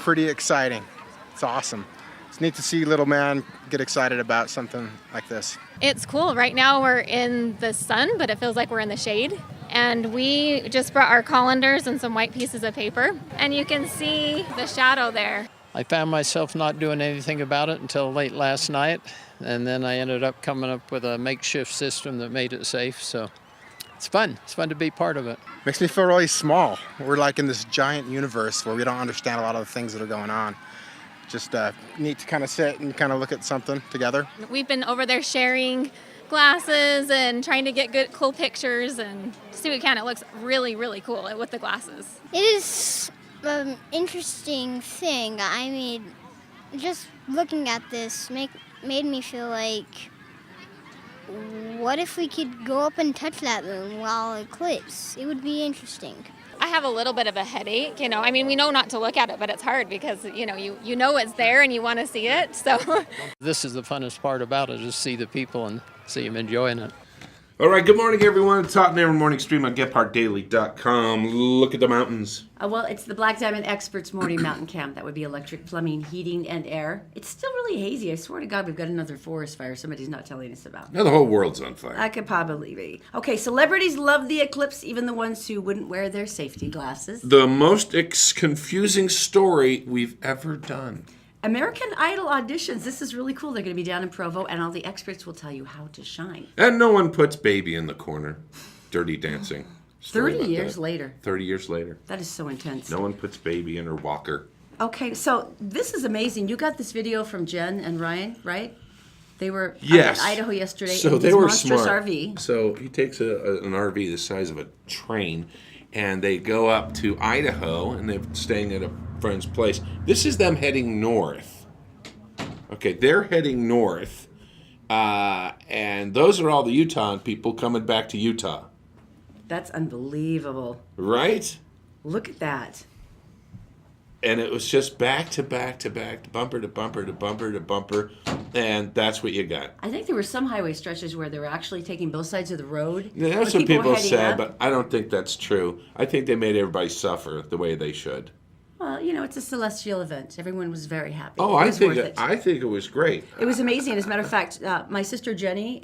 pretty exciting. It's awesome. It's neat to see little man get excited about something like this. It's cool. Right now we're in the sun, but it feels like we're in the shade. And we just brought our colanders and some white pieces of paper, and you can see the shadow there. I found myself not doing anything about it until late last night, and then I ended up coming up with a makeshift system that made it safe, so it's fun. It's fun to be part of it. Makes me feel really small. We're like in this giant universe where we don't understand a lot of the things that are going on. Just neat to kind of sit and kind of look at something together. We've been over there sharing glasses and trying to get good, cool pictures and see what we can. It looks really, really cool with the glasses. It is an interesting thing. I mean, just looking at this made me feel like, what if we could go up and touch that moon while eclipse? It would be interesting. I have a little bit of a headache, I mean, we know not to look at it, but it's hard because, you know it's there and you want to see it, so. This is the funnest part about it, is see the people and see them enjoying it. All right, good morning, everyone. Todd and Erin morning stream on GetParkDaily.com. Look at the mountains. Well, it's the Black Diamond Experts Morning Mountain Camp. That would be electric, plumbing, heating, and air. It's still really hazy. I swear to God, we've got another forest fire somebody's not telling us about. Now the whole world's on fire. I could probably be. Okay, celebrities love the eclipse, even the ones who wouldn't wear their safety glasses. The most confusing story we've ever done. American Idol auditions. This is really cool. They're going to be down in Provo, and all the experts will tell you how to shine. And no one puts baby in the corner. Dirty Dancing. 30 years later. 30 years later. That is so intense. No one puts baby in her walker. Okay, so this is amazing. You got this video from Jen and Ryan, right? They were yes. up in Idaho yesterday so in they this were monstrous smart. RV. So he takes an RV the size of a train, and they go up to Idaho, and they're staying at a friend's place. This is them heading north. Okay, they're heading north, and those are all the Utah people coming back to Utah. That's unbelievable. Right? Look at that. And it was just back to back to back, bumper to bumper to bumper to bumper, and that's what you got. I think there were some highway stretches where they were actually taking both sides of the road. Yeah, that's what people said, but I don't think that's true. I think they made everybody suffer the way they should. Well, it's a celestial event. Everyone was very happy. Oh, I think it was great. It was amazing. As a matter of fact, my sister Jenny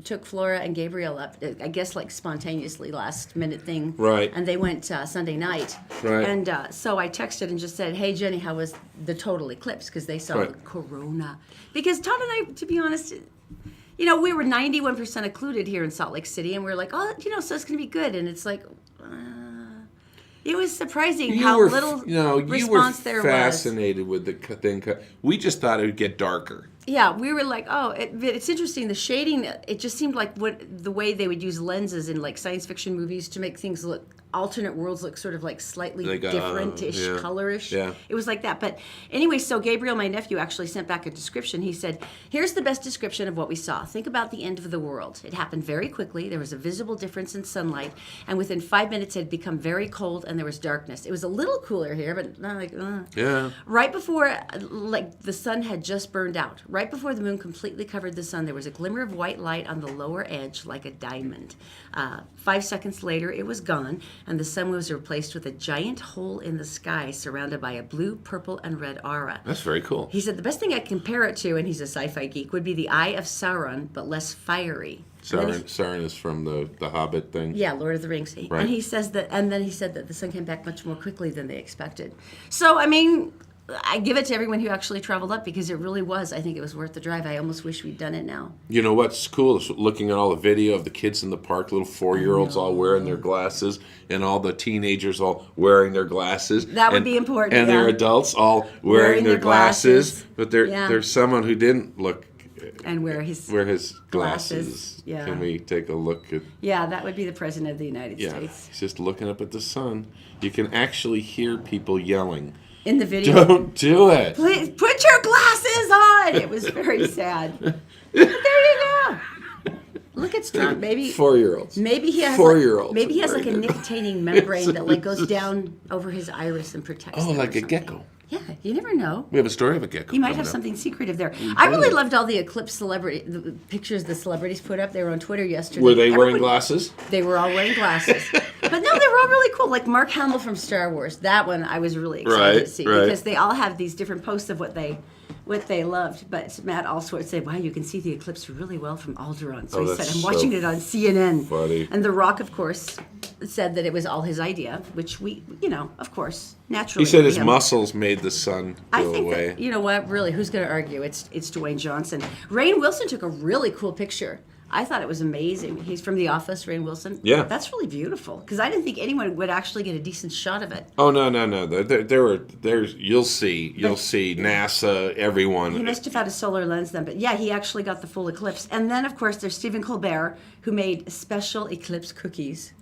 took Flora and Gabriel up, I guess like spontaneously last minute thing. Right. And they went Sunday night. Right. And so I texted and just said, hey, Jenny, how was the total eclipse? Because they saw the corona. Because Todd and I, to be honest, we were 91% occluded here in Salt Lake City. And we were like, so it's going to be good. And it's like... It was surprising how little response there was. You were fascinated with the thing. We just thought it would get darker. Yeah, we were like, it's interesting. The shading, it just seemed like the way they would use lenses in like science fiction movies to make things look, alternate worlds look sort of like slightly different-ish, colorish. Yeah. It was like that. But anyway, so Gabriel, my nephew, actually sent back a description. He said, here's the best description of what we saw. Think about the end of the world. It happened very quickly. There was a visible difference in sunlight. And within 5 minutes, it had become very cold and there was darkness. It was a little cooler here, but not like, Yeah. Right before, the sun had just burned out. Right before the moon completely covered the sun, there was a glimmer of white light on the lower edge like a diamond. 5 seconds later, it was gone, and the sun was replaced with a giant hole in the sky surrounded by a blue, purple, and red aura. That's very cool. He said the best thing I compare it to, and he's a sci-fi geek, would be the Eye of Sauron, but less fiery. Sauron is from the Hobbit thing. Yeah, Lord of the Rings. Right. And he says that, and then he said that the sun came back much more quickly than they expected. So, I mean, I give it to everyone who actually traveled up because it really was. I think it was worth the drive. I almost wish we'd done it now. You know what's cool is looking at all the video of the kids in the park, little 4-year-olds all wearing their glasses, and all the teenagers all wearing their glasses. That would be important. And their adults all wearing their glasses. But there's someone who didn't look and wear his glasses. Yeah. Can we take a look at? Yeah, that would be the President of the United States. He's just looking up at the sun. You can actually hear people yelling. In the video. Don't do it. Please put your glasses on. It was very sad. But there you go. Look at Trump. Maybe 4-year-olds. Maybe he has 4-year-olds. Maybe he has like a nicotinating membrane that like goes down over his iris and protects. Oh, like a gecko. Yeah, you never know. We have a story of a gecko. You might coming have up. something secretive there. I really loved all the eclipse the pictures the celebrities put up. They were on Twitter yesterday. Were they wearing glasses? They were all wearing glasses. But no, they were all really cool. Like Mark Hamill from Star Wars. That one I was really excited to see because they all have these different posts of what they loved. But Matt Allsworth said, wow, you can see the eclipse really well from Alderaan. So he said, I'm watching it on CNN. Funny. And The Rock, of course, said that it was all his idea, which we, of course, naturally. He said his him. muscles made the sun I go think away. that, you know what, really, who's going to argue? It's Dwayne Johnson. Rainn Wilson took a really cool picture. I thought it was amazing. He's from The Office, Rainn Wilson. Yeah. That's really beautiful because I didn't think anyone would actually get a decent shot of it. Oh no. There's you'll see NASA, everyone. He must have had a solar lens then, but yeah, he actually got the full eclipse. And then, of course, there's Stephen Colbert, who made special eclipse cookies.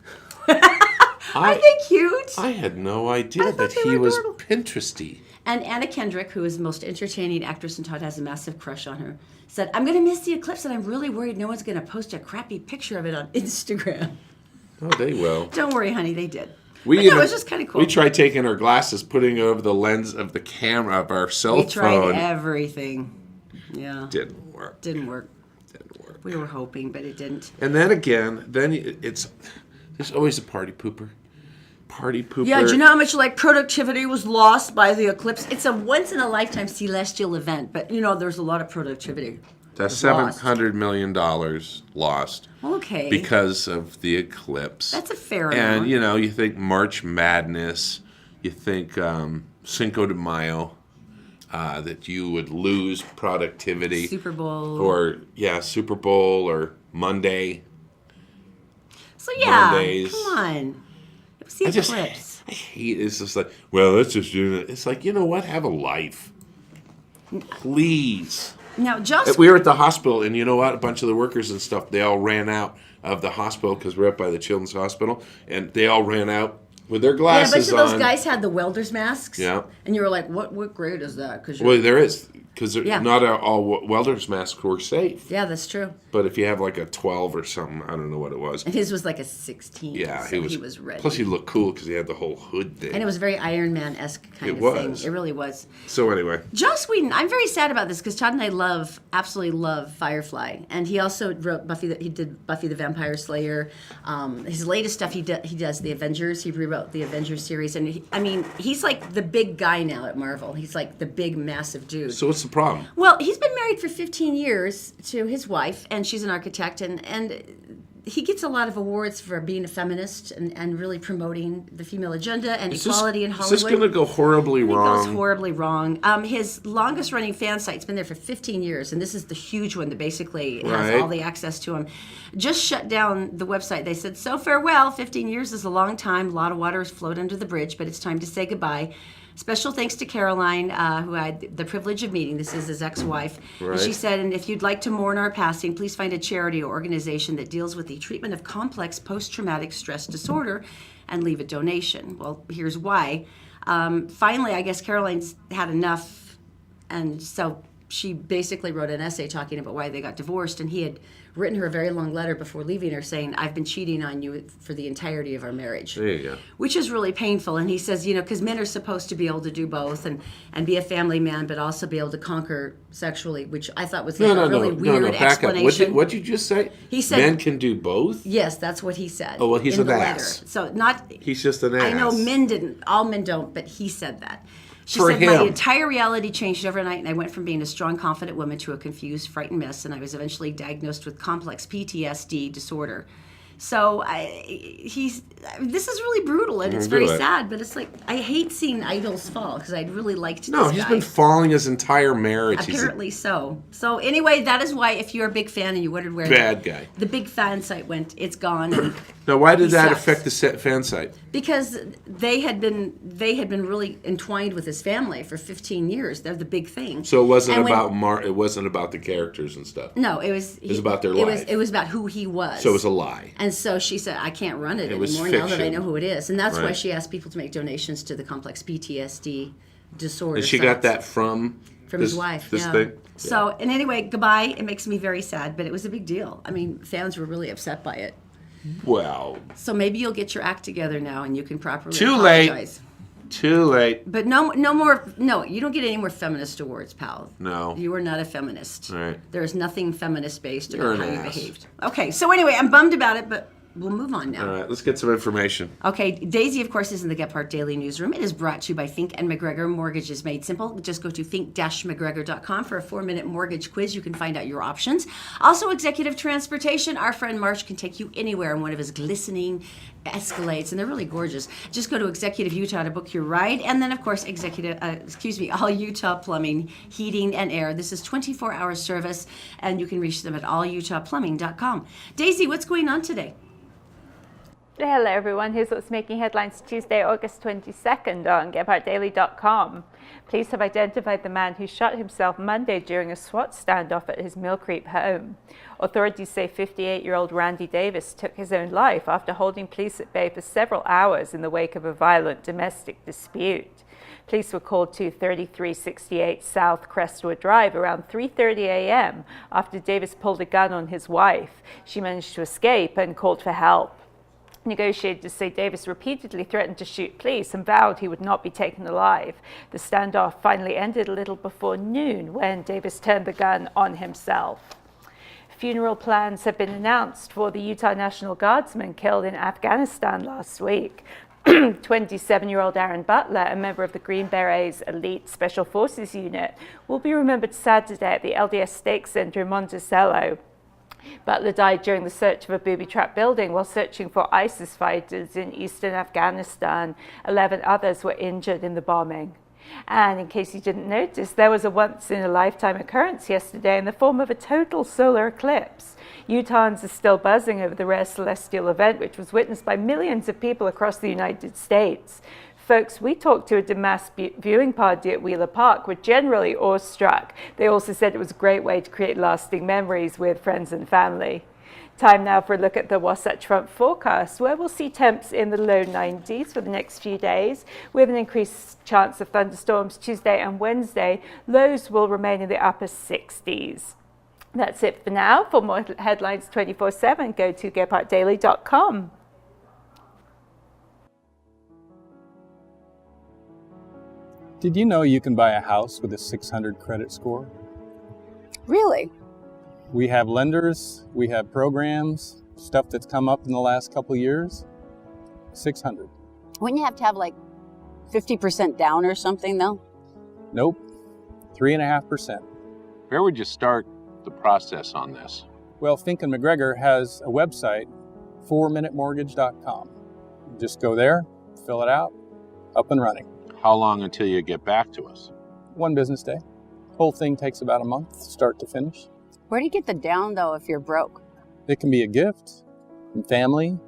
Aren't they cute? I had no idea thought that they he were was adorable. Pinteresty. And Anna Kendrick, who is the most entertaining actress, and Todd has a massive crush on her, said, I'm going to miss the eclipse, and I'm really worried no one's going to post a crappy picture of it on Instagram. Oh, they will. Don't worry, honey, they did. We But no, it was just kind of cool. We tried taking our glasses, putting it over the lens of the camera of our cell We tried phone. everything. Yeah. Didn't work. Didn't work. Didn't work. We were hoping, but it didn't. And then again, there's always a party pooper. Party pooper. Yeah, do you know how much productivity was lost by the eclipse? It's a once in a lifetime celestial event, but there's a lot of productivity. That's lost. $700 million lost. Okay. Because of the eclipse. That's a fair And amount. you think March Madness, you think Cinco de Mayo, that you would lose productivity. Super Bowl. Or Super Bowl or Monday. So yeah, Mondays. come on. It was the eclipse. I hate it. It's just like, well, let's just do it. It's like, you know what? Have a life. Please. Now, Joss. We were at the hospital, and you know what? A bunch of the workers and stuff, they all ran out of the hospital because we're up by the Children's Hospital, and they all ran out with their Yeah, a glasses bunch of those on. guys had the welder's masks. Yeah. And you were like, what grade is that? Cause Well, there is, because Yeah. not all welders' masks were safe. yeah, that's true. But if you have like a 12 or something, I don't know what it was. And his was like a 16. Yeah, so he was ready. Plus, he looked cool because he had the whole hood thing. And it was very Iron Man-esque kind It of was. thing. It really was. So anyway, Joss Whedon, I'm very sad about this because Todd and I absolutely love Firefly, and he also wrote He did Buffy the Vampire Slayer. His latest stuff, he does the Avengers. He rewrote the Avengers series, and he's like the big guy now at Marvel. He's like the big, massive dude. so what's the problem? Well, he's been married for 15 years to his wife, and she's an architect, and he gets a lot of awards for being a feminist and really promoting the female agenda and equality in Hollywood. Is this going to go horribly I think wrong? it goes horribly wrong. His longest running fan site's been there for 15 years, and this is the huge one that basically has Right. all the access to him. Just shut down the website. They said, so farewell, 15 years is a long time. A lot of water has flowed under the bridge, but it's time to say goodbye. Special thanks to Caroline, who I had the privilege of meeting. This is his ex-wife. Right. And she said, and if you'd like to mourn our passing, please find a charity or organization that deals with the treatment of complex post-traumatic stress disorder and leave a donation. Well, here's why. Finally, I guess Caroline's had enough, and so she basically wrote an essay talking about why they got divorced, and he had written her a very long letter before leaving her saying, I've been cheating on you for the entirety of our marriage. There you go. Which is really painful. And he says, because men are supposed to be able to do both and be a family man, but also be able to conquer sexually, which I thought was like a really weird back up. explanation. What'd you just say? He said- men can do both? Yes, that's what he said. Oh, well, he's in an the ass. letter. So not. He's just an ass. I know men didn't. All men don't, but he said that. She For said, my him. entire reality changed overnight, and I went from being a strong, confident woman to a confused, frightened mess, and I was eventually diagnosed with complex PTSD disorder. So this is really brutal, and it's do very it. sad, but it's like, I hate seeing idols fall, because I'd really liked No, this he's guy. been falling his entire marriage. Apparently so. So anyway, that is why, if you're a big fan and you wondered where Bad guy. the big fan site went, it's gone. And Now, why did he that sucks. affect the fan site? Because they had been really entwined with his family for 15 years. They're the big thing. So it wasn't And when- about it wasn't about the characters and stuff. No, it was. was about their It life. was about who he was. So it was a lie. And so she said, I can't run it was anymore now that I fiction. know who it is. And that's why Right. she asked people to make donations to the complex PTSD disorder. And she got sites. that from From his wife. This yeah. thing. So, and anyway, goodbye. It makes me very sad, but it was a big deal. I mean, fans were really upset by it. Well, So maybe you'll get your act together now and you can properly Too late. apologize. Too late. But no more. No, you don't get any more feminist awards, pal. No. You are not a feminist. All right. There is nothing feminist based You're about an how you ass. behaved. Okay, so anyway, I'm bummed about it, but we'll move on now. All right, let's get some information. Okay, Daisy, of course, is in the Gephardt Daily Newsroom. It is brought to you by Fink and McGregor. Mortgage is made simple. Just go to fink-mcgregor.com for a 4-minute mortgage quiz. You can find out your options. Also, executive transportation. Our friend Marsh can take you anywhere in one of his glistening Escalades, and they're really gorgeous. Just go to Executive Utah to book your ride. And then, of course, All Utah Plumbing, Heating, and Air. This is 24-hour service, and you can reach them at allutahplumbing.com. Daisy, what's going on today? Hello everyone, here's what's making headlines Tuesday, August 22nd on GephartDaily.com. Police have identified the man who shot himself Monday during a SWAT standoff at his Mill Creek home. Authorities say 58-year-old Randy Davis took his own life after holding police at bay for several hours in the wake of a violent domestic dispute. Police were called to 3368 South Crestwood Drive around 3:30 a.m. after Davis pulled a gun on his wife. She managed to escape and called for help. Negotiators say Davis repeatedly threatened to shoot police and vowed he would not be taken alive. The standoff finally ended a little before noon when Davis turned the gun on himself. Funeral plans have been announced for the Utah National Guardsman killed in Afghanistan last week. 27-year-old Erin Butler, a member of the Green Berets Elite Special Forces Unit, will be remembered Saturday at the LDS Stake Center in Monticello. Butler died during the search of a booby-trapped building while searching for ISIS fighters in eastern Afghanistan. 11 others were injured in the bombing. And in case you didn't notice, there was a once-in-a-lifetime occurrence yesterday in the form of a total solar eclipse. Utahns are still buzzing over the rare celestial event, which was witnessed by millions of people across the United States. Folks we talked to at a mass viewing party at Wheeler Park were generally awestruck. They also said it was a great way to create lasting memories with friends and family. Time now for a look at the Wasatch Front forecast, where we'll see temps in the low 90s for the next few days, with an increased chance of thunderstorms Tuesday and Wednesday. Lows will remain in the upper 60s. That's it for now. For more headlines 24/7, go to GephartDaily.com. Did you know you can buy a house with a 600 credit score? Really? We have lenders, we have programs, stuff that's come up in the last couple of years. 600. Wouldn't you have to have like 50% down or something though? Nope. 3.5%. Where would you start the process on this? Well, Fink and McGregor has a website, 4minutemortgage.com. Just go there, fill it out, up and running. How long until you get back to us? 1 business day. Whole thing takes about a month, start to finish. Where do you get the down though if you're broke? It can be a gift from family,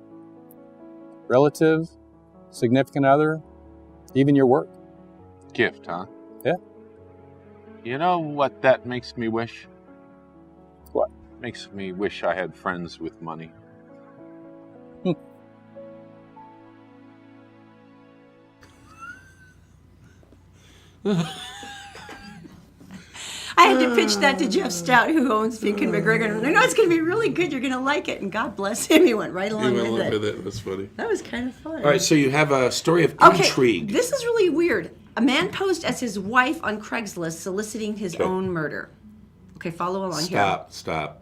relative, significant other, even your work. Gift, huh? Yeah. You know what that makes me wish? What? Makes me wish I had friends with money. I had to pitch that to Jeff Stout, who owns Fink and McGregor. And I know it's going to be really good. You're going to like it. And God bless him. He went right along with it. It was funny. That was kind of fun. All right, so you have a story of Okay, intrigue. this is really weird. A man posed as his wife on Craigslist soliciting his Okay. own murder. Okay, follow along here. Stop.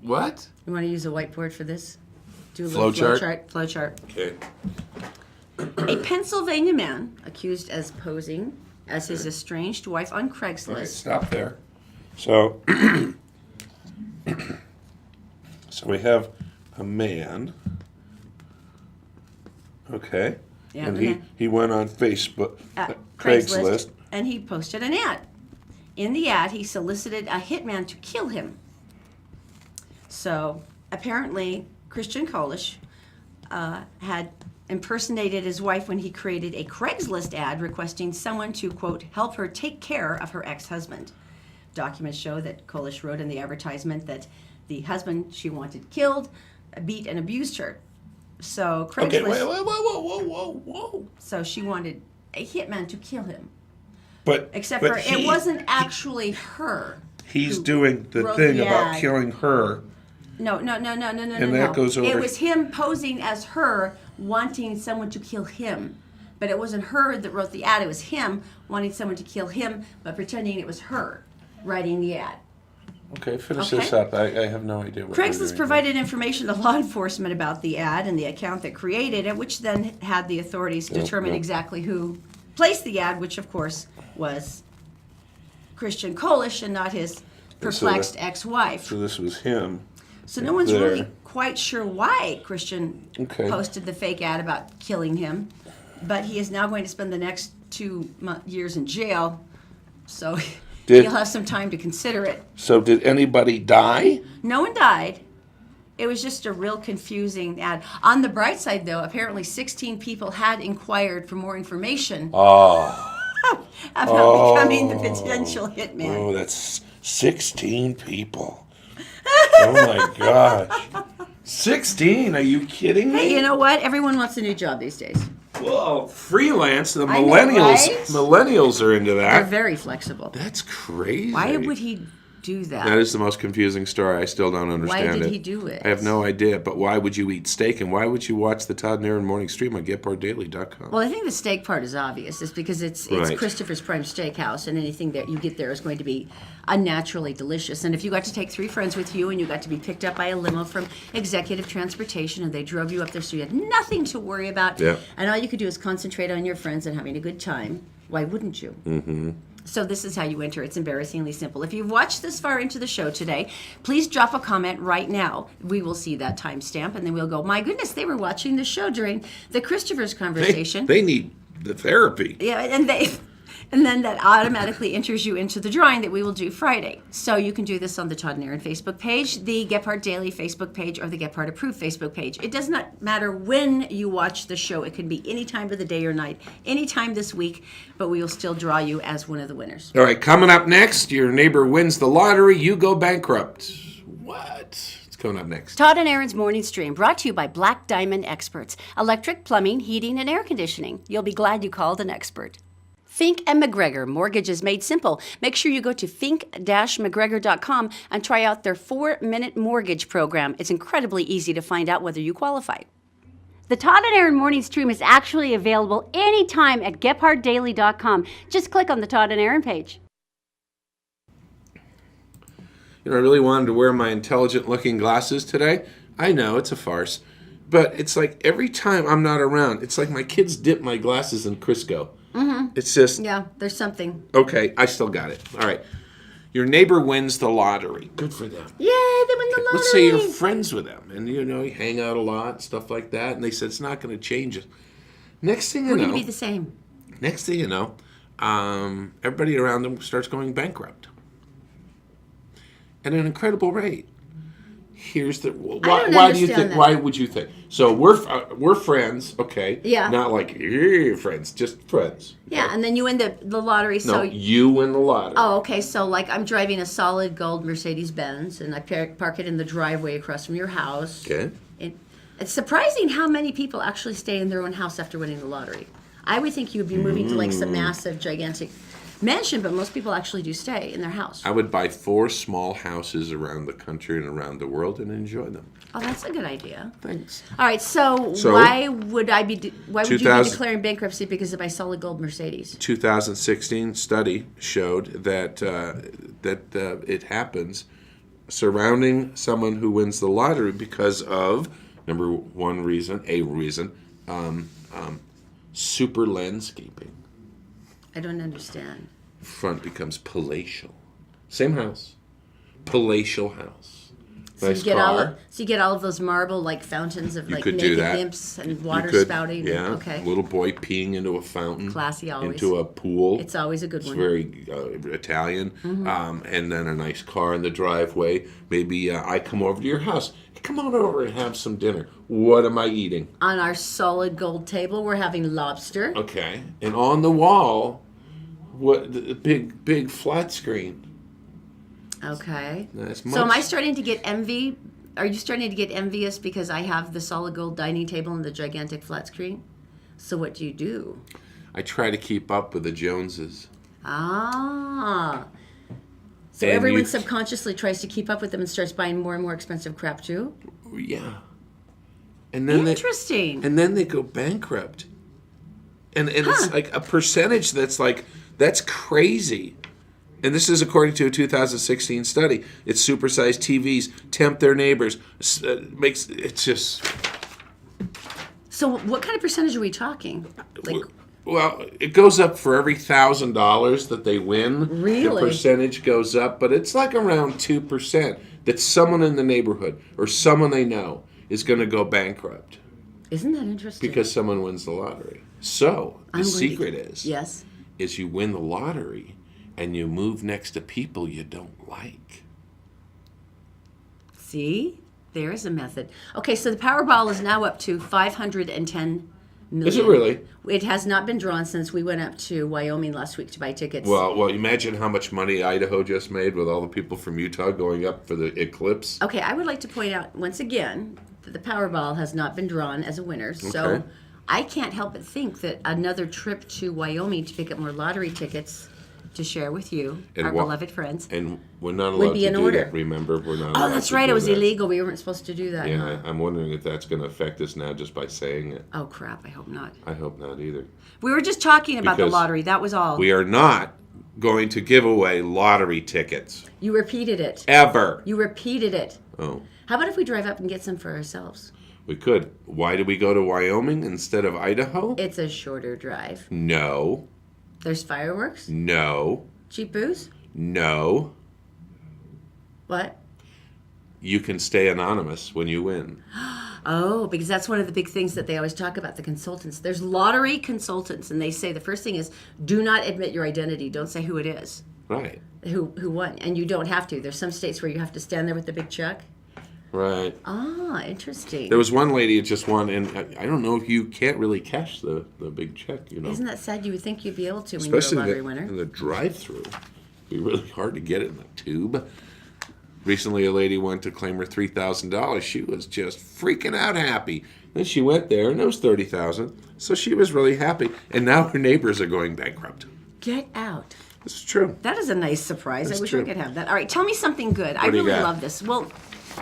What? You want to use a whiteboard for this? Do a Flow little chart? Flow chart. Okay. A Pennsylvania man accused as posing as his estranged wife on Craigslist. All right, stop there. So, so we have a man. Okay. Yeah, and the man. he went on Facebook, At Craigslist. and he posted an ad. In the ad, he solicited a hitman to kill him. So apparently, Christian Kolish had impersonated his wife when he created a Craigslist ad requesting someone to, quote, help her take care of her ex-husband. Documents show that Kolish wrote in the advertisement that the husband she wanted killed beat and abused her. So Craigslist. Okay, whoa. So she wanted a hitman to kill him. But Except but for it wasn't actually her. He's who doing the wrote thing the about ad. killing her. No. And that goes over. It was him posing as her wanting someone to kill him. But it wasn't her that wrote the ad, it was him wanting someone to kill him, but pretending it was her writing the ad. Okay, finish this up. I have no idea what Craigslist provided information to law enforcement about the ad and the account that created it, which then had the authorities determine exactly who placed the ad, which of course was Christian Kolish and not his perplexed ex-wife. So this was him. So no one's really quite sure why Christian posted the fake ad about killing him, but he is now going to spend the next 2 years in jail, so he'll have some time to consider it. So did anybody die? No one died. It was just a real confusing ad. On the bright side, though, apparently 16 people had inquired for more information about becoming the potential hitman. Oh, that's 16 people. Oh my gosh. 16? Are you kidding me? Hey, you know what? Everyone wants a new job these days. Well, freelance, the millennials are into that. They're very flexible. That's crazy. Why would he do that? That is the most confusing story. I still don't understand it. Why did he do it? I have no idea. But why would you eat steak? And why would you watch the Todd and Erin morning stream on GetPartDaily.com? Well, I think the steak part is obvious. It's because it's Christopher's Prime Steakhouse, and anything that you get there is going to be unnaturally delicious. And if you got to take 3 friends with you and you got to be picked up by a limo from Executive Transportation and they drove you up there so you had nothing to worry about, and all you could do is concentrate on your friends and having a good time, why wouldn't you? Mm-hmm. So this is how you enter. It's embarrassingly simple. If you've watched this far into the show today, please drop a comment right now. We will see that timestamp, and then we'll go, my goodness, they were watching the show during the Christopher's conversation. They need the therapy. Yeah, and then that automatically enters you into the drawing that we will do Friday. So you can do this on the Todd and Erin Facebook page, the Gephardt Daily Facebook page, or the Gephardt Approved Facebook page. It does not matter when you watch the show. It can be any time of the day or night, any time this week, but we will still draw you as one of the winners. All right, coming up next, your neighbor wins the lottery, you go bankrupt. What? It's coming up next. Todd and Erin's Morning Stream, brought to you by Black Diamond Experts. Electric, plumbing, heating, and air conditioning. You'll be glad you called an expert. Fink and McGregor, mortgages made simple. Make sure you go to fink-mcgregor.com and try out their 4-minute mortgage program. It's incredibly easy to find out whether you qualify. The Todd and Erin Morning Stream is actually available anytime at gephardtdaily.com. Just click on the Todd and Erin page. You know, I really wanted to wear my intelligent-looking glasses today. I know, it's a farce. But it's like every time I'm not around, it's like my kids dip my glasses in Crisco. Mm-hmm. It's just... Yeah, there's something. Okay, I still got it. All right. Your neighbor wins the lottery. Good for them. Yay, they win the lottery. Let's say you're friends with them, and you know you hang out a lot, stuff like that, and they said it's not going to change it. Next thing you know... We're going to be the same. Next thing you know, everybody around them starts going bankrupt. At an incredible rate. Here's the why do you think? Why would you think? So we're friends, okay? Yeah. Not like friends, just friends. Yeah, okay? And then you win the lottery. So no, you win the lottery. Oh, okay. So like I'm driving a solid gold Mercedes Benz, and I park it in the driveway across from your house. Okay. It's surprising how many people actually stay in their own house after winning the lottery. I would think you would be moving to like some massive, gigantic mansion, but most people actually do stay in their house. I would buy 4 small houses around the country and around the world and enjoy them. Oh, that's a good idea. Thanks. All right, so why would you be declaring bankruptcy because of my solid gold Mercedes? 2016 study showed that it happens surrounding someone who wins the lottery because of a reason, super landscaping. I don't understand. Front becomes palatial. Same house. Palatial house. So nice you car. So you get all of those marble like fountains of like naked nymphs and water spouting. Yeah. Okay. Little boy peeing into a fountain. Classy always. Into a pool. It's always a good it's one. It's very Italian. Mm-hmm. And then a nice car in the driveway. Maybe I come over to your house. Come on over and have some dinner. What am I eating? On our solid gold table, we're having lobster. Okay. And on the wall, the big flat screen. Okay. So am I starting to get envy? Are you starting to get envious because I have the solid gold dining table and the gigantic flat screen? So what do you do? I try to keep up with the Joneses. Ah. So and everyone subconsciously tries to keep up with them and starts buying more and more expensive crap too? Yeah. and then Interesting. and then they go bankrupt. And it's like a percentage that's crazy. And this is according to a 2016 study. It's supersized TVs, tempt their neighbors. It's just. So what kind of percentage are we talking? Like, well, it goes up for every $1,000 that they win. Really? The percentage goes up, but it's like around 2% that someone in the neighborhood or someone they know is going to go bankrupt. Isn't that interesting? Because someone wins the lottery. So the secret is you win the lottery and you move next to people you don't like. See? There's a method. Okay, so the Powerball is now up to 510 million. Is it really? It has not been drawn since we went up to Wyoming last week to buy tickets. Well, imagine how much money Idaho just made with all the people from Utah going up for the eclipse. Okay, I would like to point out once again that the Powerball has not been drawn as a winner. So I can't help but think that another trip to Wyoming to pick up more lottery tickets to share with you, our beloved friends. And we're not allowed to do that, remember? We're not allowed that's to right. do It was that. illegal. We weren't supposed to do that. Yeah, I'm wondering if that's going to affect us now just by saying it. Oh, crap. I hope not. I hope not either. We were just talking about the Because lottery. That was all. We are not going to give away lottery tickets. You repeated it. Ever. You repeated it. Oh. How about if we drive up and get some for ourselves? We could. Why did we go to Wyoming instead of Idaho? It's a shorter drive. No. There's fireworks? No. Cheap booze? No. What? You can stay anonymous when you win. Oh, because that's one of the big things that they always talk about, the consultants. There's lottery consultants, and they say the first thing is, do not admit your identity. Don't say who it is. Right. Who won. And you don't have to. There's some states where you have to stand there with the big check. Right. Ah, interesting. There was one lady that just won, and I don't know if you can't really cash the big check, you know. Isn't that sad? You would think you'd be able to when Especially you're a lottery winner. in the drive-through. It'd be really hard to get it in the tube. Recently, a lady went to claim her $3,000. She was just freaking out happy. Then she went there, and it was $30,000. So she was really happy. And now her neighbors are going bankrupt. Get out. This is true. That is a nice surprise. That's I wish true. I could have that. All right, tell me something good. I What do you really got? love this. Well,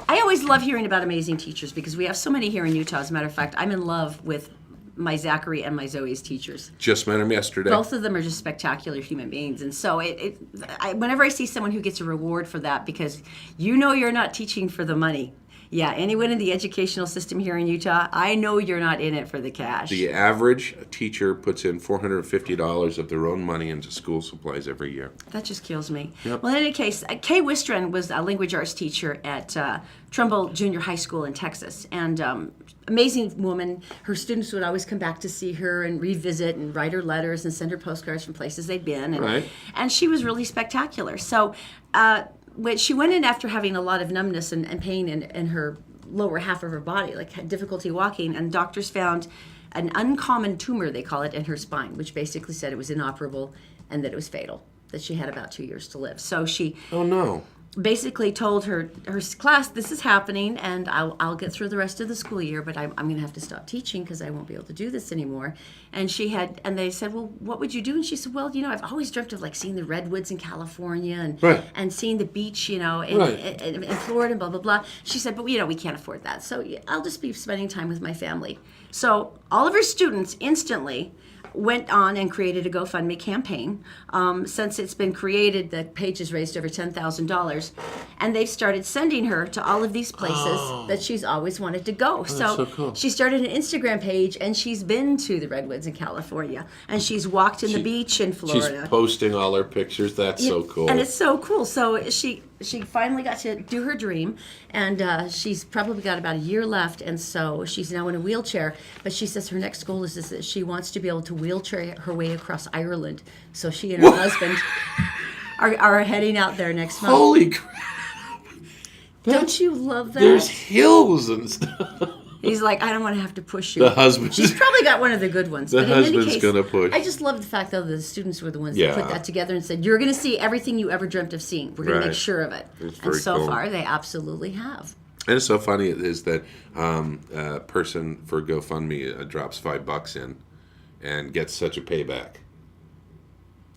I always love hearing about amazing teachers because we have so many here in Utah. As a matter of fact, I'm in love with my Zachary and my Zoe's teachers. Just met him yesterday. Both of them are just spectacular human beings. And so whenever I see someone who gets a reward for that, because you know you're not teaching for the money. Yeah, anyone in the educational system here in Utah, I know you're not in it for the cash. The average teacher puts in $450 of their own money into school supplies every year. That just kills me. Yep. Well, in any case, Kay Wistron was a language arts teacher at Trumbull Junior High School in Texas. And amazing woman. Her students would always come back to see her and revisit and write her letters and send her postcards from places they'd been. And, and she was really spectacular. So when she went in after having a lot of numbness and pain in her lower half of her body, like had difficulty walking, and doctors found an uncommon tumor, they call it, in her spine, which basically said it was inoperable and that it was fatal, that she had about 2 years to live. So she basically told her class, this is happening, and I'll get through the rest of the school year, but I'm going to have to stop teaching because I won't be able to do this anymore. And they said, well, what would you do? And she said, well, I've always dreamt of like seeing the redwoods in California and seeing the beach, in Florida and blah, blah, blah. She said, but we can't afford that. So I'll just be spending time with my family. So all of her students instantly went on and created a GoFundMe campaign. Since it's been created, the page has raised over $10,000, and they've started sending her to all of these places that she's always wanted to go. So cool. She started an Instagram page, and she's been to the redwoods in California, and she's walked in the beach in Florida. She's posting all her pictures. That's so cool. And it's so cool. So she finally got to do her dream, and she's probably got about a year left, and so she's now in a wheelchair. But she says her next goal is that she wants to be able to wheelchair her way across Ireland. So she and her husband are heading out there next month. Holy crap. Don't you love that? There's hills and stuff. He's like, I don't want to have to push you. The husband. She's probably got one of the good ones. The but in any husband's case, gonna push. I just love the fact, though, the students were the ones that put that together and said, you're going to see everything you ever dreamt of seeing. We're going to make sure of it. And so far, they absolutely have. And it's so funny is that a person for GoFundMe drops $5 in and gets such a payback.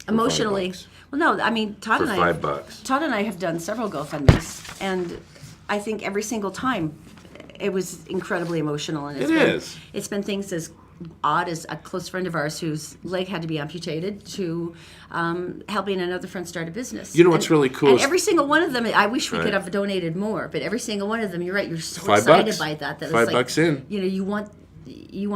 Emotionally. Well, no, I mean, Todd and I have done several GoFundMes, and I think every single time it was incredibly emotional, and it's been things as odd as a close friend of ours whose leg had to be amputated to helping another friend start a business. You know what's really cool? And every single one of them, I wish we could have donated more, but every single one of them, you're right, you're so excited by that. That $5 bucks in. You know, you want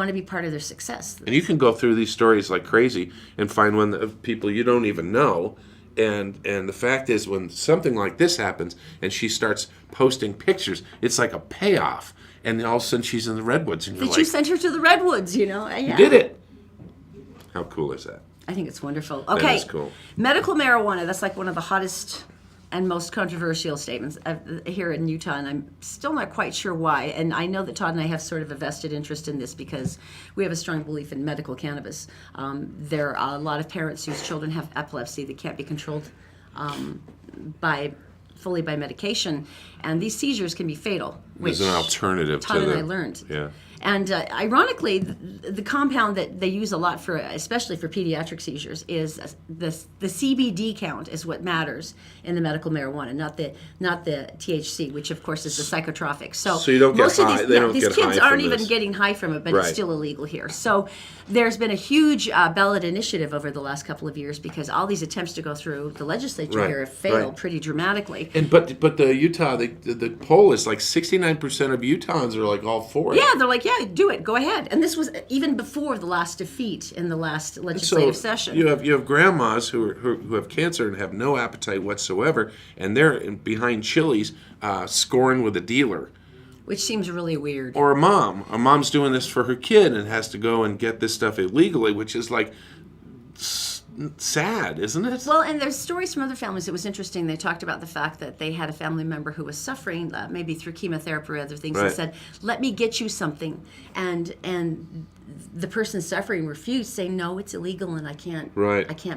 to be part of their success. And you can go through these stories like crazy and find one of people you don't even know. And the fact is, when something like this happens and she starts posting pictures, it's like a payoff. And all of a sudden she's in the Redwoods. And you're like, you sent her to the Redwoods, you know? Yeah. You did it. How cool is that? I think it's wonderful. Okay. That is cool. Medical marijuana, that's like one of the hottest and most controversial statements here in Utah, and I'm still not quite sure why. And I know that Todd and I have sort of a vested interest in this because we have a strong belief in medical cannabis. There are a lot of parents whose children have epilepsy that can't be controlled fully by medication, and these seizures can be fatal. There's an alternative Todd to and I learned. Yeah. And ironically, the compound that they use a lot for, especially for pediatric seizures, is the CBD count is what matters in the medical marijuana, not the THC, which of course is the psychotropic. So you don't get high. These kids aren't even getting high from it, but it's still illegal here. So there's been a huge ballot initiative over the last couple of years because all these attempts to go through the legislature here have failed pretty dramatically. And but the Utah the poll is like 69% of Utahns are like all for it. Yeah, they're like, yeah, do it, go ahead. And this was even before the last defeat in the last legislative session. You have grandmas who have cancer and have no appetite whatsoever, and they're behind Chili's scoring with a dealer. Which seems really weird. Or a mom. A mom's doing this for her kid and has to go and get this stuff illegally, which is like sad, isn't it? Well, and there's stories from other families. It was interesting. They talked about the fact that they had a family member who was suffering, maybe through chemotherapy or other things, and said, "Let me get you something," and the person suffering refused, saying, "No, it's illegal, and I can't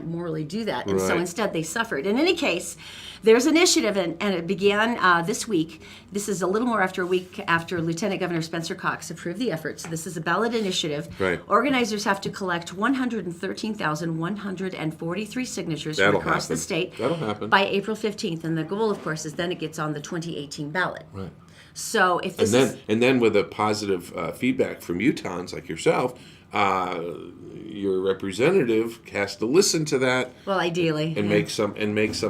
morally do that." And so instead, they suffered. In any case, there's an initiative, and it began this week. This is a little more after a week after Lieutenant Governor Spencer Cox approved the effort. So this is a ballot initiative. Organizers have to collect 113,143 signatures from across the state by April 15th, and the goal, of course, is then it gets on the 2018 ballot. So if this and then with a positive feedback from Utahns like yourself, your representative has to listen to that. Well, ideally, and make some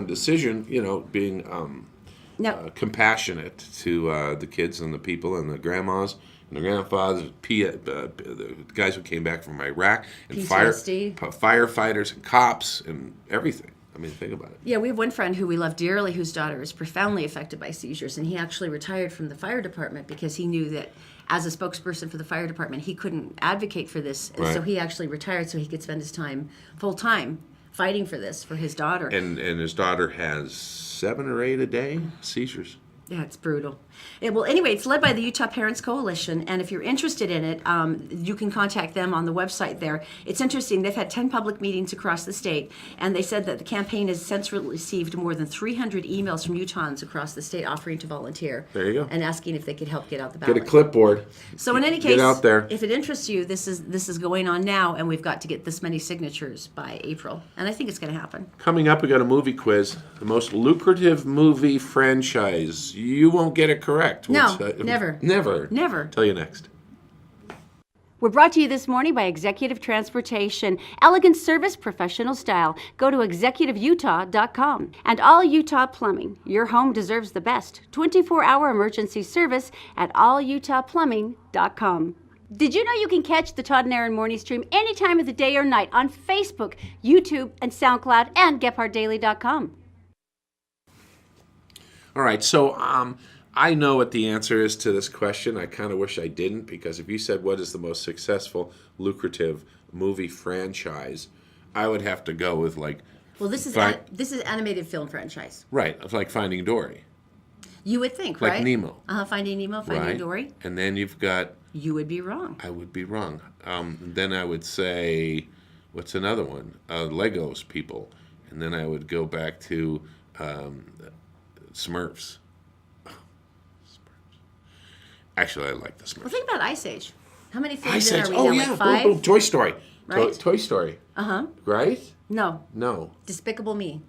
decision. You know, being compassionate to the kids and the people and the grandmas and the grandfathers, the guys who came back from Iraq, and firefighters and cops and everything. I mean, think about it. Yeah, we have one friend who we love dearly whose daughter is profoundly affected by seizures, and he actually retired from the fire department because he knew that as a spokesperson for the fire department, he couldn't advocate for this. And so he actually retired so he could spend his time full-time fighting for this for his daughter. And his daughter has 7 or 8 a day seizures. Yeah, it's brutal. Anyway, it's led by the Utah Parents Coalition, and if you're interested in it, you can contact them on the website there. It's interesting. They've had 10 public meetings across the state, and they said that the campaign has since received more than 300 emails from Utahns across the state offering to volunteer. There you go. And asking if they could help get out the ballot. Get a clipboard. So in any case, get out there. If it interests you, this is going on now, and we've got to get this many signatures by April, and I think it's going to happen. Coming up, we got a movie quiz. The most lucrative movie franchise. You won't get it correct. No, never. Never. Never. Tell you next. We're brought to you this morning by Executive Transportation. Elegant service, professional style. Go to executiveutah.com. And All Utah Plumbing. Your home deserves the best. 24-hour emergency service at alutahplumbing.com. Did you know you can catch the Todd and Erin morning stream any time of the day or night on Facebook, YouTube, and SoundCloud, and GephardtDaily.com? All right, so I know what the answer is to this question. I kind of wish I didn't, because if you said what is the most successful, lucrative movie franchise, I would have to go with like. Well, this is animated film franchise. Right, like Finding Dory. You would think, like right? Like Nemo. Finding Nemo, Finding Dory. And then you've got. You would be wrong. I would be wrong. Then I would say, what's another one? Legos people, and then I would go back to. Smurfs. Actually, I like the Smurfs. Well, think about Ice Age. How many films Ice Age. are we now? Yeah. Like 5? Toy Story. Right? Toy Story. Uh-huh. Right? No. No. Despicable Me.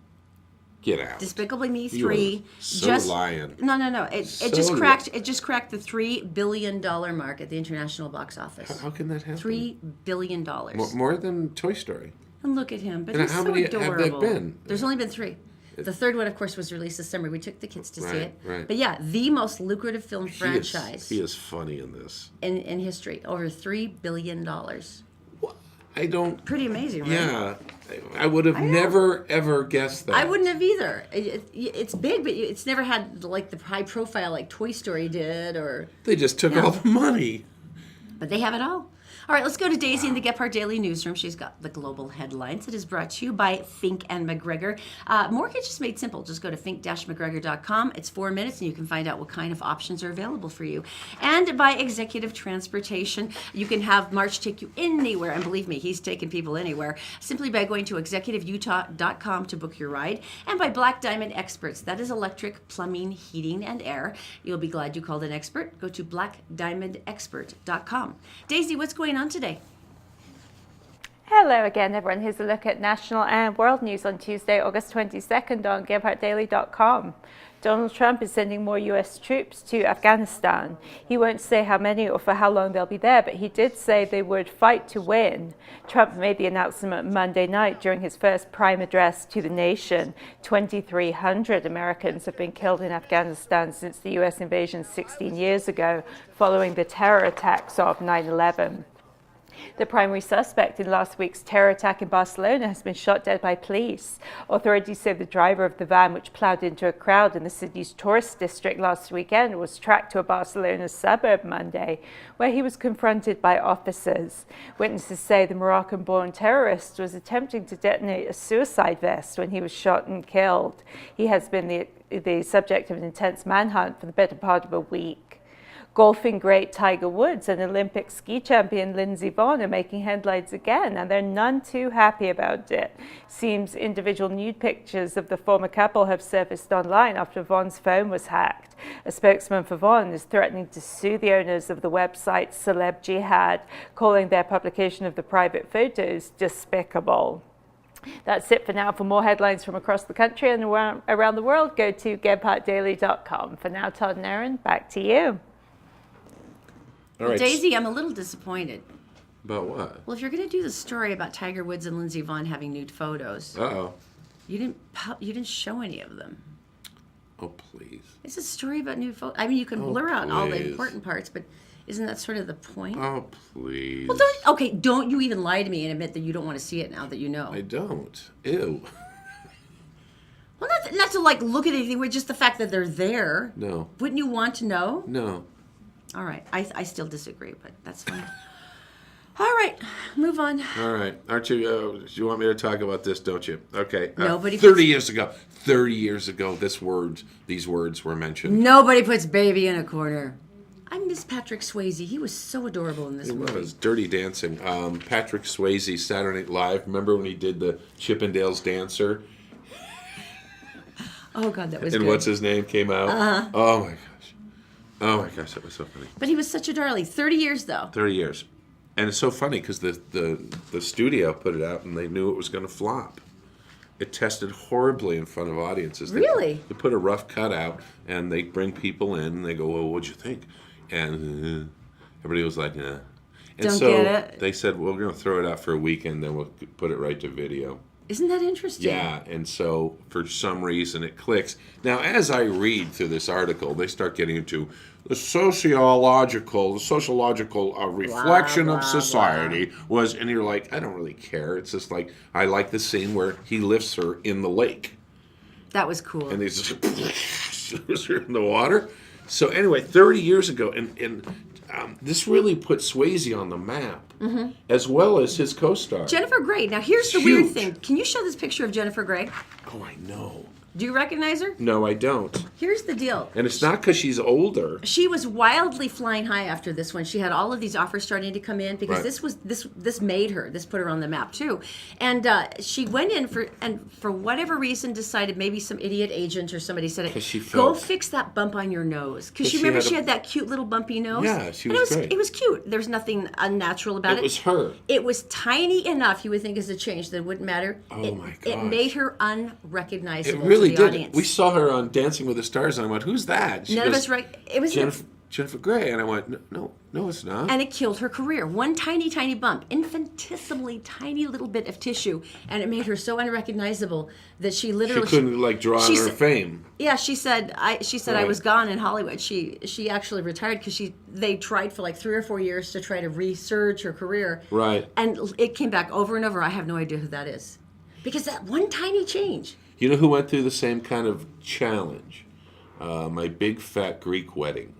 Get out. Despicable Me You 3. are so lying. No. It So just cracked. It just cracked the $3 billion mark at the international box office. How can that happen? $3 billion. More than Toy Story. And look at him. But And he's how so many have there adorable. been? There's only been 3. The third one, of course, was released this summer. We took the kids to see it. Right. But yeah, the most lucrative film franchise He is funny in this. in history. Over $3 billion. I don't. Pretty amazing, right? Yeah. I would have never, ever guessed that. I wouldn't have either. It's big, but it's never had like the high profile like Toy Story did, or. They just took all the money. But they have it all. All right, let's go to Daisy in the Gephardt Daily Newsroom. She's got the global headlines. It is brought to you by Fink and McGregor. Mortgage is made simple. Just go to fink-mcgregor.com. It's 4 minutes, and you can find out what kind of options are available for you. And by Executive Transportation, you can have March take you anywhere. And believe me, he's taking people anywhere. Simply by going to executiveutah.com to book your ride. And by Black Diamond Experts. That is electric, plumbing, heating, and air. You'll be glad you called an expert. Go to blackdiamondexpert.com. Daisy, what's going on today? Hello again, everyone. Here's a look at national and world news on Tuesday, August 22nd on GephartDaily.com. Donald Trump is sending more U.S. troops to Afghanistan. He won't say how many or for how long they'll be there, but he did say they would fight to win. Trump made the announcement Monday night during his first prime address to the nation. 2,300 Americans have been killed in Afghanistan since the U.S. invasion 16 years ago, following the terror attacks of 9/11. The primary suspect in last week's terror attack in Barcelona has been shot dead by police. Authorities say the driver of the van, which plowed into a crowd in the city's tourist district last weekend, was tracked to a Barcelona suburb Monday, where he was confronted by officers. Witnesses say the Moroccan-born terrorist was attempting to detonate a suicide vest when he was shot and killed. He has been the subject of an intense manhunt for the better part of a week. Golfing great Tiger Woods and Olympic ski champion Lindsey Vonn are making headlines again, and they're none too happy about it. Seems individual nude pictures of the former couple have surfaced online after Vonn's phone was hacked. A spokesman for Vonn is threatening to sue the owners of the website Celeb Jihad, calling their publication of the private photos despicable. That's it for now. For more headlines from across the country and around the world, go to GephartDaily.com. For now, Todd and Erin, back to you. All right. Daisy, I'm a little disappointed. About what? Well, if you're going to do the story about Tiger Woods and Lindsey Vonn having nude photos, you didn't show any of them. Oh, please. It's a story about nude photos. I mean, you can blur out all the important parts, but isn't that sort of the point? Oh, please. Well, don't you even lie to me and admit that you don't want to see it now that you know. I don't. Ew. Well, not to like look at anything, but just the fact that they're there. No. Wouldn't you want to know? No. All right. I still disagree, but that's fine. All right. Move on. All right. Aren't you, you want me to talk about this, don't you? Okay. Nobody 30 years ago, these words were mentioned. Nobody puts baby in a corner. I miss Patrick Swayze. He was so adorable in this movie. It was Dirty Dancing. Patrick Swayze, Saturday Night Live. Remember when he did the Chippendales Dancer? Oh, God, that was and good. What's His Name came out? Uh-huh. Oh, my gosh. Oh, my gosh, that was so funny. But he was such a darling. 30 years, though. 30 years. And it's so funny because the studio put it out and they knew it was going to flop. It tested horribly in front of audiences. Really? They put a rough cut out and they bring people in and they go, well, what'd you think? And everybody was like, nah. And Don't so get it. They said, well, we're going to throw it out for a weekend, then we'll put it right to video. Isn't that interesting? Yeah, and so for some reason it clicks. Now, as I read through this article, they start getting into the sociological reflection of society was, and you're like, I don't really care. It's just like, I like the scene where he lifts her in the lake. That was cool. And he's just throws her in the water. So anyway, 30 years ago, and this really put Swayze on the map, as well as his co-star. Jennifer Grey. Now, here's the weird thing. Can you show this picture of Jennifer Grey? Oh, I know. Do you recognize her? No, I don't. Here's the deal. And it's not because she's older. She was wildly flying high after this one. She had all of these offers starting to come in because this made her. This put her on the map too. And she went in for whatever reason decided maybe some idiot agent or somebody said go fix that bump on your nose because you remember she had that cute little bumpy nose. Yeah, she was great. It was cute. There's nothing unnatural about it. It was her. It was tiny enough you would think as a change that it wouldn't matter. Oh my gosh. It made her unrecognizable. It really really the did. audience. We saw her on Dancing with the Stars, and I went, "Who's that?" She None of goes, us it was Jennifer Grey, and I went, "No, it's not." and it killed her career. One tiny, tiny bump, infinitesimally tiny little bit of tissue, and it made her so unrecognizable that she literally She couldn't draw on her fame. Yeah, she said I was gone in Hollywood. She actually retired because they tried for like 3 or 4 years to try to resurge her career. Right. And it came back over and over. I have no idea who that is, because that one tiny change. You know who went through the same kind of challenge? My Big Fat Greek Wedding.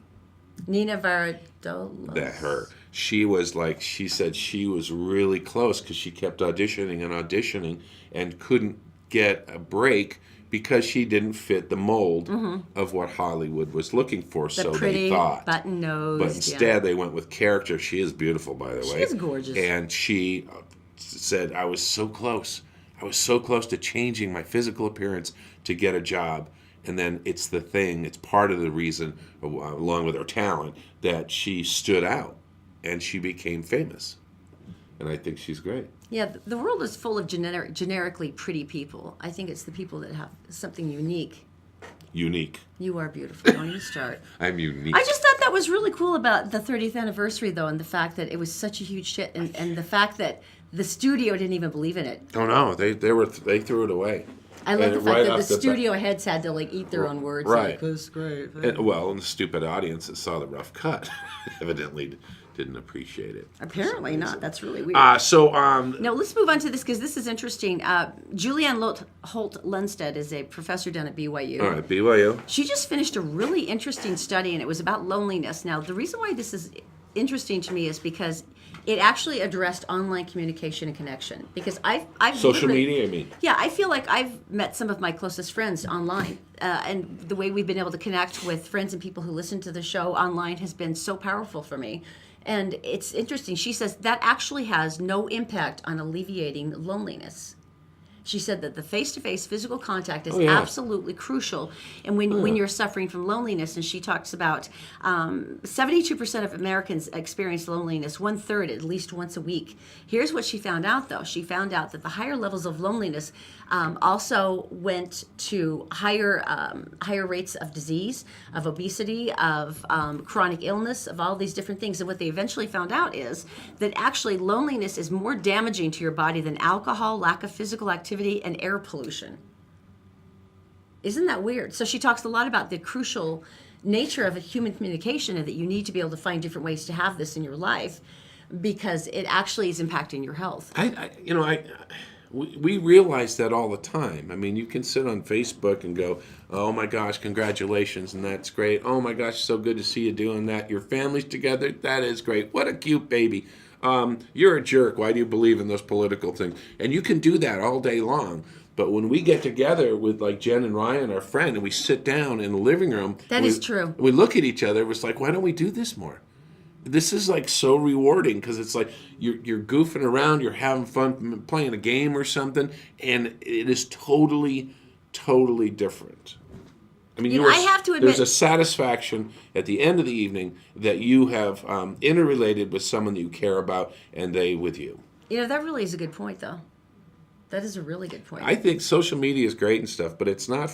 Nina Vardalos. That her. She said she was really close because she kept auditioning and couldn't get a break because she didn't fit the mold of what Hollywood was looking for. The pretty they thought. button nose. But instead, they went with character. She is beautiful, by the way. She is gorgeous. And she said, "I was so close. I was so close to changing my physical appearance to get a job." And then it's part of the reason, along with her talent, that she stood out and she became famous. And I think she's great. Yeah, the world is full of generically pretty people. I think it's the people that have something unique. Unique. You are beautiful. Don't even start. I'm unique. I just thought that was really cool about the 30th anniversary, though, and the fact that it was such a huge hit, and the fact that the studio didn't even believe in it. Oh no, they threw it away. I love the fact that the studio heads had to eat their own words. Right. It was great. And the stupid audience that saw the rough cut evidently didn't appreciate it. Apparently not. That's really weird. Now let's move on to this because this is interesting. Julianne Holt Lundstedt is a professor down at BYU. All right, BYU. She just finished a really interesting study, and it was about loneliness. Now, the reason why this is interesting to me is because it actually addressed online communication and connection. Because I've social media, I mean. Yeah, I feel like I've met some of my closest friends online, and the way we've been able to connect with friends and people who listen to the show online has been so powerful for me. And it's interesting. She says that actually has no impact on alleviating loneliness. She said that the face-to-face physical contact is absolutely crucial. And when you're suffering from loneliness, and she talks about 72% of Americans experience loneliness, 1/3 at least once a week. Here's what she found out, though. She found out that the higher levels of loneliness also went to higher rates of disease, of obesity, of chronic illness, of all these different things. And what they eventually found out is that actually loneliness is more damaging to your body than alcohol, lack of physical activity, and air pollution. Isn't that weird? So she talks a lot about the crucial nature of a human communication and that you need to be able to find different ways to have this in your life because it actually is impacting your health. We realize that all the time. I mean, you can sit on Facebook and go, "Oh my gosh, congratulations, and that's great. Oh my gosh, so good to see you doing that. Your family's together. That is great. What a cute baby. You're a jerk. Why do you believe in those political things?" And you can do that all day long. But when we get together with like Jen and Ryan, our friend, and we sit down in the living room. That is true. We look at each other. It's like, why don't we do this more? This is like so rewarding because it's like you're goofing around, you're having fun playing a game or something, and it is totally, totally different. I mean, I have to admit, there's a satisfaction at the end of the evening that you have interrelated with someone that you care about, and they with you. That really is a good point, though. That is a really good point. I think social media is great and stuff, but it's not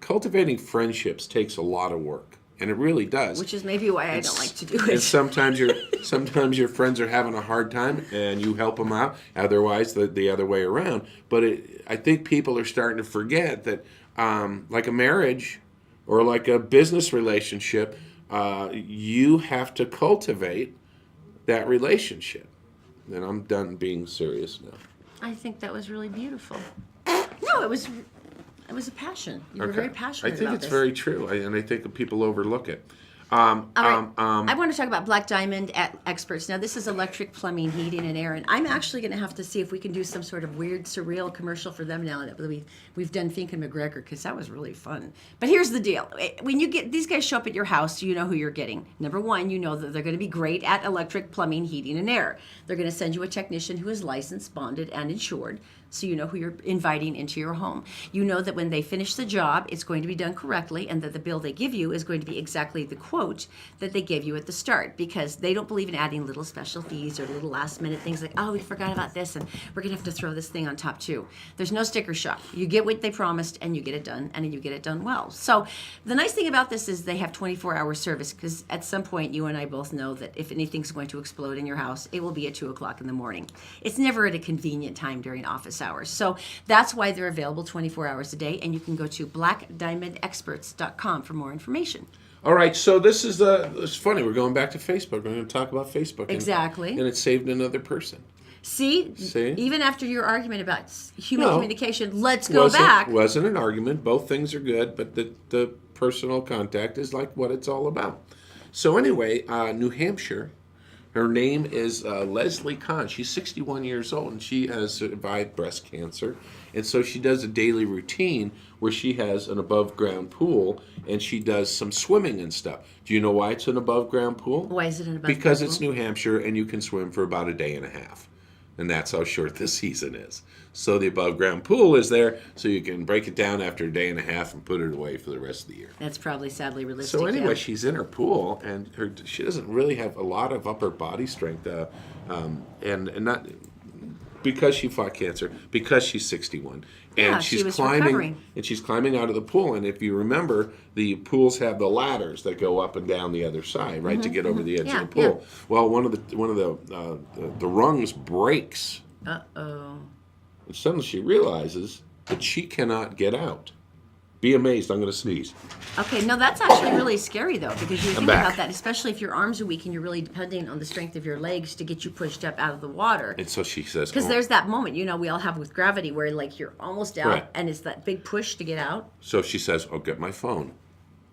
cultivating friendships takes a lot of work. And it really does. Which is maybe why I don't like to do it. And sometimes your friends are having a hard time, and you help them out. Otherwise, the other way around. But I think people are starting to forget that, like a marriage or like a business relationship, you have to cultivate that relationship. And I'm done being serious now. I think that was really beautiful. No, it was a passion. You were very passionate about this. I think it's very true, and I think people overlook it. All right. I want to talk about Black Diamond Experts. Now, this is electric plumbing, heating, and air. And I'm actually going to have to see if we can do some sort of weird, surreal commercial for them now that we've done Fink and McGregor, because that was really fun. But here's the deal. When these guys show up at your house, you know who you're getting. Number one, you know that they're going to be great at electric plumbing, heating, and air. They're going to send you a technician who is licensed, bonded, and insured. So you know who you're inviting into your home. You know that when they finish the job, it's going to be done correctly, and that the bill they give you is going to be exactly the quote quote that they give you at the start, because they don't believe in adding little special fees or little last minute things like, oh, we forgot about this and we're going to have to throw this thing on top too. There's no sticker shock. You get what they promised and you get it done, and you get it done well. So the nice thing about this is they have 24-hour service, because at some point you and I both know that if anything's going to explode in your house, it will be at 2 o'clock in the morning. It's never at a convenient time during office hours. So that's why they're available 24 hours a day, and you can go to blackdiamondexperts.com for more information. All right, so this is it's funny. We're going back to Facebook. We're going to talk about Facebook. Exactly. And it saved another person. See? Even after your argument about human communication, let's go Wasn't back. an argument. Both things are good, but the personal contact is like what it's all about. So anyway, New Hampshire, her name is Leslie Kahn. She's 61 years old, and she has survived breast cancer. And so she does a daily routine where she has an above-ground pool, and she does some swimming and stuff. Do you know why it's an above-ground pool? Why is it an above-ground Because pool? it's New Hampshire, and you can swim for about a day and a half. And that's how short this season is. So the above-ground pool is there, so you can break it down after a day and a half and put it away for the rest of the year. That's probably sadly realistic. So anyway, yeah. she's in her pool, and she doesn't really have a lot of upper body strength, and not because she fought cancer, because she's 61, and Yeah, she's she was climbing, recovering. and she's climbing out of the pool. And if you remember, the pools have the ladders that go up and down the other side, right, to get over the edge of the pool. Yeah. Well, one of the rungs breaks. Uh-oh. And suddenly she realizes that she cannot get out. Be amazed, I'm going to sneeze. Okay, no, that's actually really scary, though, because you think back. about that, especially if your arms are weak and you're really depending on the strength of your legs to get you pushed up out of the water. And so she says, Because there's that moment, we all have with gravity where, like, you're almost out, Right. and it's that big push to get out. So she says, I'll get my phone.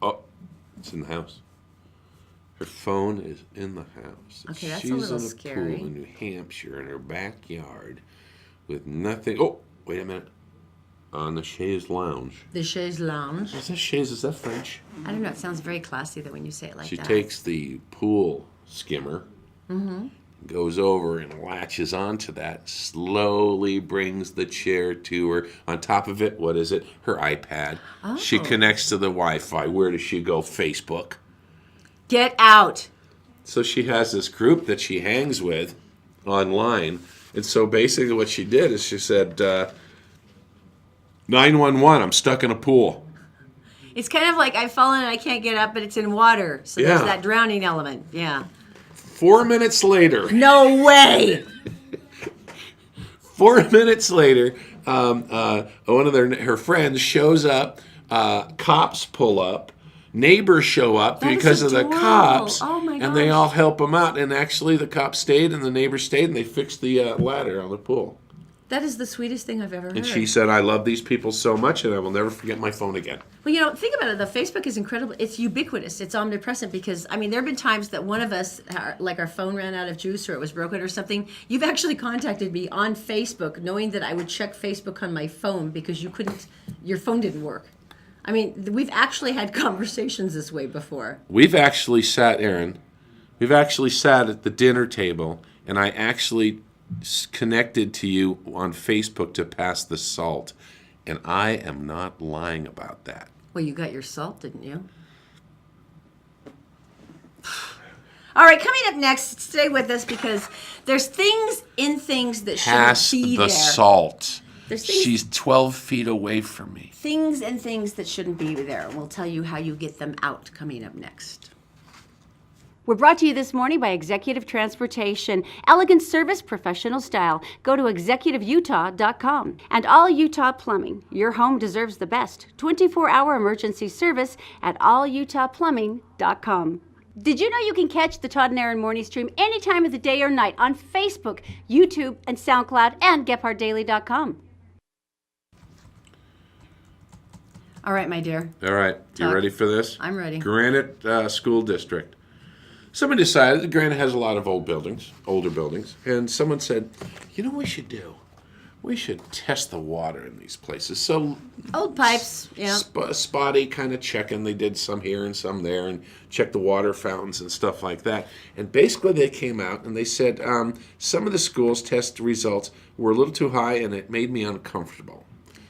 Oh, it's in the house. Her phone is in the house. Okay, that's a She's little in a scary. pool in New Hampshire in her backyard with nothing. Oh, wait a minute. On the chaise lounge. The chaise lounge. Is that chaise? Is that French? I don't know, it sounds very classy, though, when you say it like She that. takes the pool skimmer, goes over and latches onto that, slowly brings the chair to her. On top of it, what is it? Her iPad. Oh. She connects to the Wi-Fi. Where does she go? Facebook. Get out. So she has this group that she hangs with online. And so basically what she did is she said, 911, I'm stuck in a pool. It's kind of like I've fallen and I can't get up, but it's in water. So Yeah. there's that drowning element. Yeah. 4 minutes later. No way. 4 minutes later, one of her friends shows up. Cops pull up. Neighbors show up That is because of the adorable. cops. Oh, my And they gosh. all help them out. And actually, the cops stayed and the neighbors stayed and they fixed the ladder on the pool. That is the sweetest thing I've ever heard. And she said, I love these people so much and I will never forget my phone again. Well, think about it. The Facebook is incredible. It's ubiquitous. It's omnipresent because, there have been times that one of us, like our phone ran out of juice or it was broken or something. You've actually contacted me on Facebook knowing that I would check Facebook on my phone because your phone didn't work. We've actually had conversations this way before. We've actually sat, Erin, at the dinner table and I actually connected to you on Facebook to pass the salt. And I am not lying about that. Well, you got your salt, didn't you? All right, coming up next, stay with us because there's things that Pass shouldn't be the there. salt. There's things, She's 12 feet away from me. things that shouldn't be there. We'll tell you how you get them out coming up next. We're brought to you this morning by Executive Transportation. Elegant service, professional style. Go to executiveutah.com. And All Utah Plumbing. Your home deserves the best. 24-hour emergency service at allutahplumbing.com. Did you know you can catch the Todd and Erin morning stream any time of the day or night on Facebook, YouTube, and SoundCloud, and GephardtDaily.com? All right, my dear. All right, you Talk. ready for this? I'm ready. Granite School District. Somebody decided that Granite has a lot of older buildings, and someone said, you know what we should do? We should test the water in these places. So Old pipes, yeah. spotty kind of checking. They did some here and some there and checked the water fountains and stuff like that. And basically they came out and they said some of the schools' test results were a little too high and it made me uncomfortable.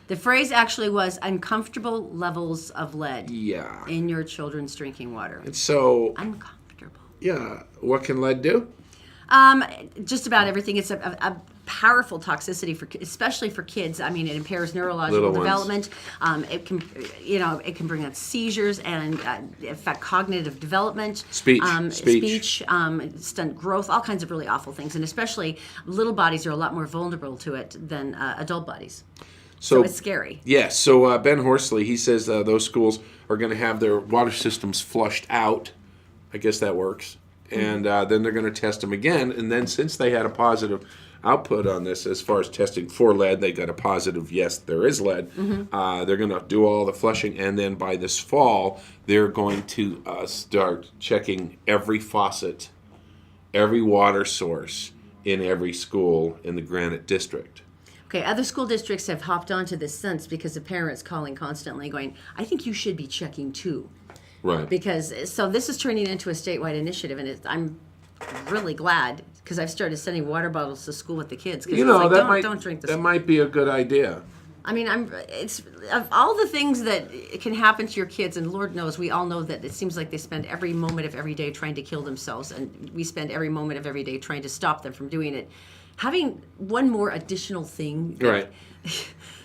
The phrase actually was uncomfortable levels of lead Yeah. in your children's drinking water. And so, Uncomfortable. yeah, what can lead do? Just about everything. It's a powerful toxicity especially for kids. I mean, it impairs neurological development. It can bring on seizures and affect cognitive development, speech, stunt growth, all kinds of really awful things. And especially little bodies are a lot more vulnerable to it than adult bodies. So it's scary. Yes. So Ben Horsley, he says those schools are going to have their water systems flushed out. I guess that works. And then they're going to test them again. And then since they had a positive output on this as far as testing for lead, they got a positive, yes, there is lead. They're going to do all the flushing. And then by this fall, they're going to start checking every faucet, every water source in every school in the Granite District. Okay, other school districts have hopped onto this since because of parents calling constantly going, I think you should be checking too. Right. So this is turning into a statewide initiative, and I'm really glad because I've started sending water bottles to school with the kids. You know, don't drink this. That might be a good idea. I mean, it's of all the things that can happen to your kids, and Lord knows, we all know that it seems like they spend every moment of every day trying to kill themselves, and we spend every moment of every day trying to stop them from doing it. Having one more additional thing Right.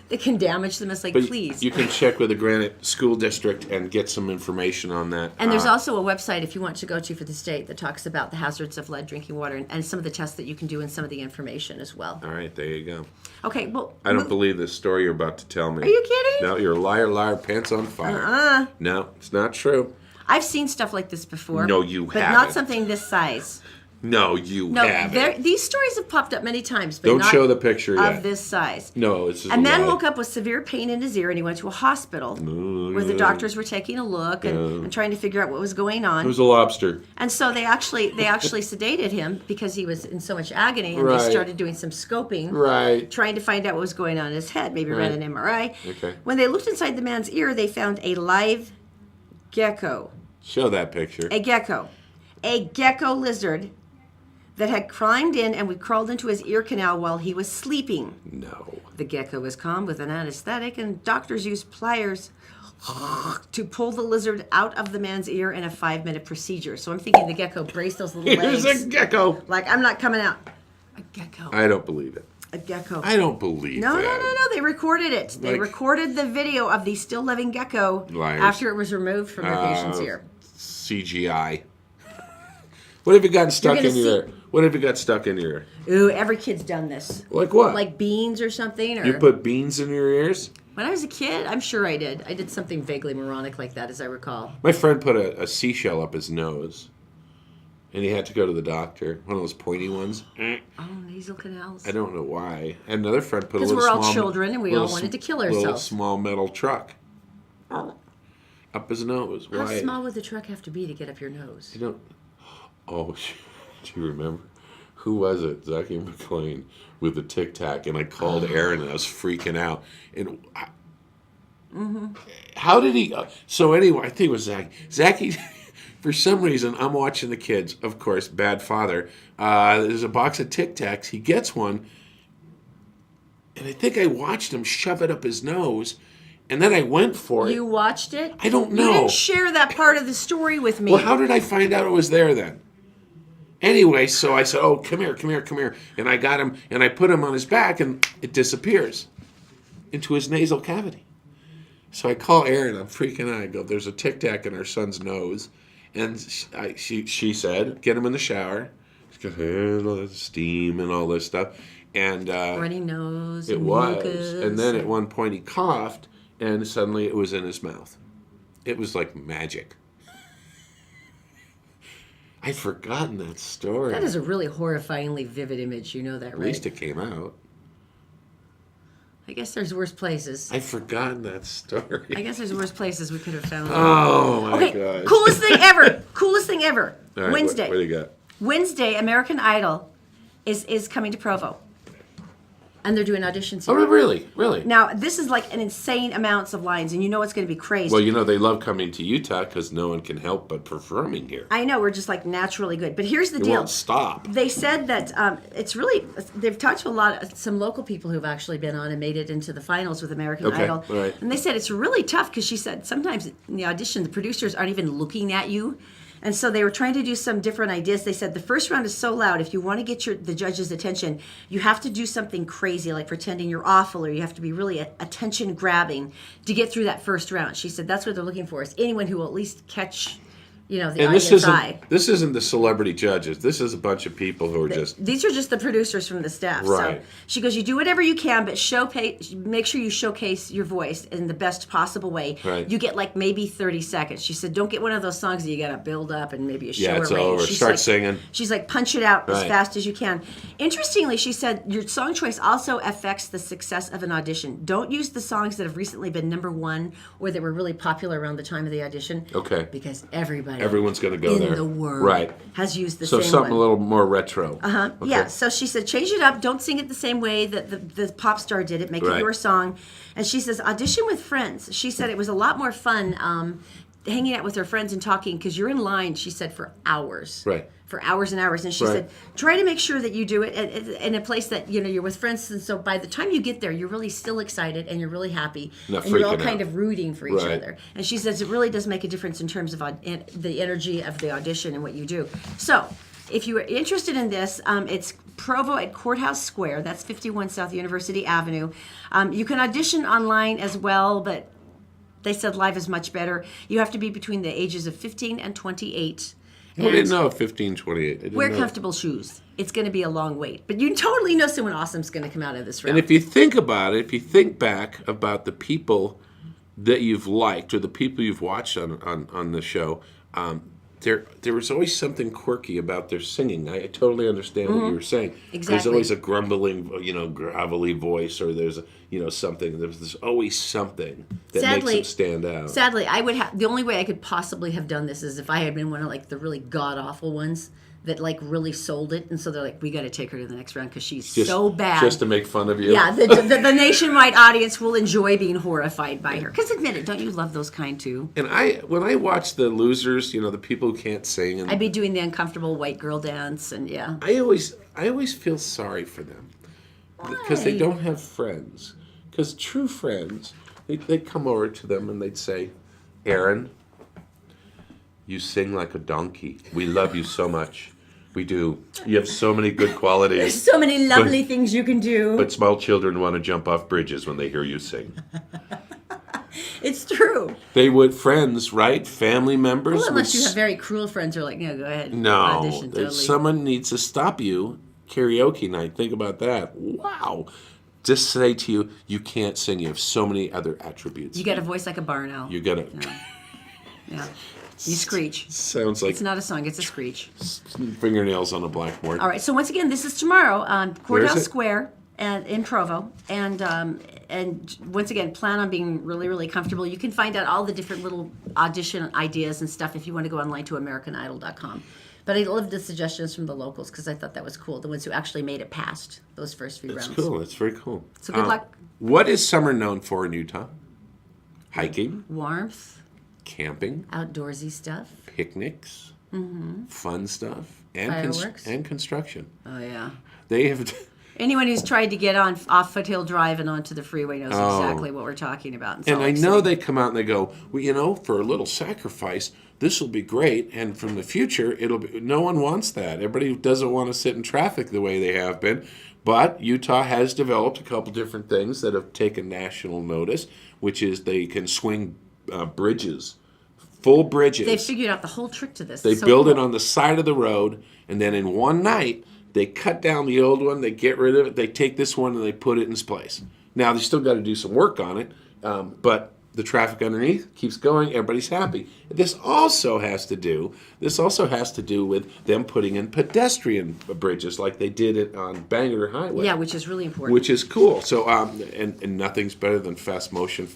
that can damage them is like, But please. you can check with the Granite School District and get some information on that. And there's also a website if you want to go to for the state that talks about the hazards of lead drinking water and some of the tests that you can do and some of the information as well. All right, there you go. Okay, well... I don't believe this story you're about to tell me. Are you kidding? No, you're a liar, pants on fire. No, it's not true. I've seen stuff like this before. No, you but haven't. not something this size. No, you haven't. These stories have popped up many times, but Don't not show the picture yet. of this size. No, it's just a man lie. woke up with severe pain in his ear, and he went to a hospital where the doctors were taking a look and trying to figure out what was going on. It was a lobster. And so they actually sedated him because he was in so much agony, and Right. they started doing some scoping, Right. trying to find out what was going on in his head. Maybe ran an MRI. Okay. When they looked inside the man's ear, they found a live gecko. Show that picture. A gecko lizard that had climbed in and would crawled into his ear canal while he was sleeping. No. The gecko was calmed with an anesthetic, and doctors used pliers to pull the lizard out of the man's ear in a 5-minute procedure. So I'm thinking the gecko braced those little legs. Here's a gecko. Like, I'm not coming out. A gecko. I don't believe it. A gecko. I don't believe No. that. They recorded it. They Like- recorded the video of the still living gecko Liars. after it was removed from the patient's ear. CGI. What have you gotten stuck gonna in your ear? What have you got stuck in your ear? Ooh, every kid's done this. Like what? Like beans or something? Or You put beans in your ears? When I was a kid, I'm sure I did. I did something vaguely moronic like that, as I recall. My friend put a seashell up his nose, and he had to go to the doctor. One of those pointy ones. Oh, nasal canals. I don't know why. And another friend put a Because little we're all small, children and we all wanted to kill little ourselves. small metal truck up his nose. How Why? small would the truck have to be to get up your nose? You don't. Oh, do you remember? Who was it? Zachy McLean with the Tic Tac, and I called Erin, and I was freaking out. And how did he? So anyway, I think it was Zachy. Zachy, for some reason, I'm watching the kids. Of course, bad father. There's a box of Tic Tacs. He gets one, and I think I watched him shove it up his nose. And then I went for it. You watched it? I don't know. You didn't share that part of the story with me. Well, how did I find out it was there then? Anyway, so I said, oh, come here. And I got him, and I put him on his back, and it disappears into his nasal cavity. So I call Erin, I'm freaking out. I go, there's a Tic Tac in our son's nose. And she said, get him in the shower. She goes, all this steam and all this stuff. And runny nose. it was. And then at one point he coughed, and suddenly it was in his mouth. It was like magic. I'd forgotten that story. That is a really horrifyingly vivid image. You know that, right? At least it came out. I guess there's worse places. I'd forgotten that story. I guess there's worse places we could have found. Oh, my gosh. Coolest thing ever. Coolest thing ever. All right, Wednesday. What do you got? Wednesday, American Idol is coming to Provo. And they're doing auditions Oh, here. really? Now, this is like an insane amounts of lines, and you know it's going to be crazy. Well, they love coming to Utah because no one can help but performing here. I know, we're just like naturally good. But here's the It deal. won't stop. They said that they've talked to some local people who've actually been on and made it into the finals with American Idol. Right. And they said it's really tough because she said sometimes in the audition, the producers aren't even looking at you. And so they were trying to do some different ideas. They said the first round is so loud. If you want to get the judges' attention, you have to do something crazy, like pretending you're awful, or you have to be really attention grabbing to get through that first round. She said that's what they're looking for, is anyone who will at least catch, the audience eye. This isn't the celebrity judges. This is a bunch of people who are These are just the producers from the staff. Right. So she goes, you do whatever you can, but make sure you showcase your voice in the best possible way. Right. You get like maybe 30 seconds. She said, don't get one of those songs that you got to build up and maybe a show it's arrange. over. She's Start like, singing. She's like, punch it out as Right. fast as you can. Interestingly, she said, your song choice also affects the success of an audition. Don't use the songs that have recently been #1 or that were really popular around the time of the audition. Okay. Because everyone's going to go in there. the world Right. has used the So same something one. a little more retro. Uh-huh. Okay. Yeah. So she said, change it up. Don't sing it the same way that the pop star did it. Make it Right. your song. And she says, audition with friends. She said it was a lot more fun hanging out with her friends and talking because you're in line, she said, for hours. Right. For hours and hours. And she Right. said, try to make sure that you do it in a place that, you're with friends. And so by the time you get there, you're really still excited and you're really happy. Not and you're all freaking kind out. of rooting for each Right. other. And she says it really does make a difference in terms of the energy of the audition and what you do. So if you are interested in this, it's Provo at Courthouse Square. That's 51 South University Avenue. You can audition online as well, but they said live is much better. You have to be between the ages of 15 and 28. I didn't know 15, 28. Wear comfortable shoes. It's going to be a long wait. But you totally know someone awesome's going to come out of this round. And if you think about it, if you think back about the people that you've liked or the people you've watched on the show, there was always something quirky about their singing. I totally understand what you were saying. Exactly. There's always a grumbling, gravelly voice, or there's something. There's always something that makes them stand out. Sadly, I would have the only way I could possibly have done this is if I had been one of like the really god awful ones that like really sold it, and so they're like, we got to take her to the next round because she's so bad. Just to make fun of you. Yeah, the nationwide audience will enjoy being horrified by her. Because admit it, don't you love those kind too? And when I watch the losers, the people who can't sing, and I'd be doing the uncomfortable white girl dance, and yeah. I always feel sorry for them because they don't have friends. Because true friends, they'd come over to them and they'd say, Erin, you sing like a donkey. We love you so much. We do. You have so many good qualities. There's so many lovely things you can do. But small children want to jump off bridges when they hear you sing. It's true. They would, friends, right? Family members. Well, unless you have very cruel friends who are like, no, go ahead. No, Audition, totally. someone needs to stop you. Karaoke night. Think about that. Wow. Just say to you, you can't sing. You have so many other attributes. You got a voice like a barn owl. You got to. Yeah. You screech. Sounds like it's not a song, it's a screech. Fingernails on a blackboard. All right, so once again, this is tomorrow on Where is Courthouse it? Square and in Provo. And once again, plan on being really, really comfortable. You can find out all the different little audition ideas and stuff if you want to go online to AmericanIdol.com. But I love the suggestions from the locals because I thought that was cool. The ones who actually made it past those first few That's rounds. cool. That's very cool. So good luck. What is summer known for in Utah? Hiking, Warmth, camping, outdoorsy stuff. picnics, fun stuff, and Fireworks. and construction. Oh, yeah. They have. Anyone who's tried to get off Foothill Drive and onto the freeway knows exactly what we're talking about. In Salt And I Lake know City. they come out and they go, well, for a little sacrifice, this will be great. And from the future, it'll be. No one wants that. Everybody doesn't want to sit in traffic the way they have been. But Utah has developed a couple different things that have taken national notice, which is they can swing bridges, full bridges. They've figured out the whole trick to this. They It's so build it cool. on the side of the road, and then in one night, they cut down the old one, they get rid of it, they take this one, and they put it in its place. Now, they still got to do some work on it, but the traffic underneath keeps going, everybody's happy. This also has to do with them putting in pedestrian bridges like they did it on Bangor Highway. Yeah, which is really important. Which is cool. So, and nothing's better than fast motion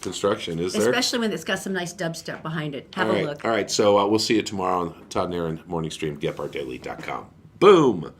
construction, is there? Especially when it's got some nice dubstep behind it. Have a look. All right, so we'll see you tomorrow on Todd and Erin Morning Stream, GetPartDaily.com. Boom!